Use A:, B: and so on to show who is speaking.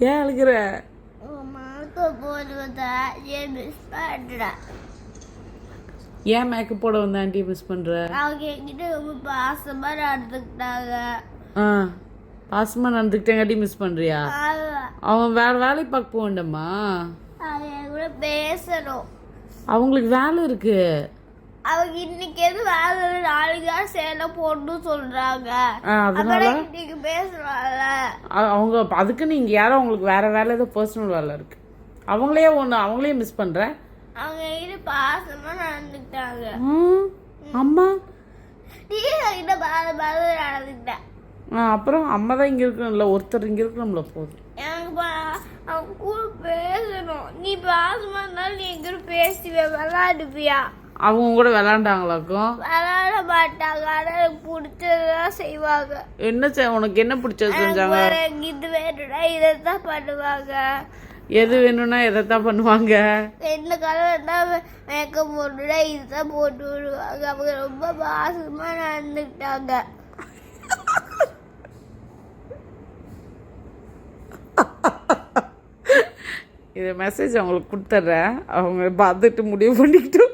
A: ஏன் அழுகிற? ஏன் மேக்கப் போட வந்த ஆண்டியை மிஸ் பண்ற?
B: அவங்க என்கிட்ட ரொம்ப பாசமா நடந்துக்கிட்டாங்க.
A: பாசமா நடந்துக்கிட்டேங்காட்டி மிஸ் பண்றியா? அவன் வேற வேலையை பார்க்க போக வேண்டாமா?
B: அவங்க கூட பேசணும்.
A: அவங்களுக்கு வேலை இருக்கு.
B: அவங்க இன்னைக்கு எது வேலை நாளைக்கு சேலை போடணும்னு சொல்றாங்க.
A: அதனால
B: இன்னைக்கு பேசலாம்ல.
A: அவங்க அதுக்கு நீங்க யாரோ அவங்களுக்கு வேற வேலை ஏதோ பர்சனல் வேலை இருக்கு. அவங்களே மிஸ் பண்ற.
B: அவங்க கிட்ட பாசமா நடந்துக்கிட்டாங்க.
A: அம்மா
B: நீ கிட்ட பாசமா நடந்துக்கிட்ட.
A: அப்புறம் அம்மா தான் இங்க இருக்கணும்ல, ஒருத்தர் இங்க இருக்கணும்ல போதும்.
B: எனக்கு அவங்க கூட பேசணும். நீ பாசமா இருந்தாலும் நீ எங்க பேசுவியா, விளையாடுவியா?
A: அவங்க கூட விளையாண்டாங்களாக்கும்?
B: விளையாட மாட்டாங்க. ஆனா எனக்கு பிடிச்சதுதான் செய்வாங்க.
A: உனக்கு என்ன பிடிச்சது செஞ்சாங்க?
B: இது வேணும்னா இதைத்தான் பண்ணுவாங்க.
A: எது வேணும்னா எதைத்தான் பண்ணுவாங்க?
B: என்ன கலர் தான் மேக்கப் போட்டுனா இதுதான் போட்டு விடுவாங்க. அவங்க ரொம்ப பாசமா நடந்துக்கிட்டாங்க.
A: இதை மெசேஜ் அவங்களுக்கு கொடுத்துட்றேன். அவங்க பார்த்துட்டு முடிவு பண்ணிக்கிட்டோம்.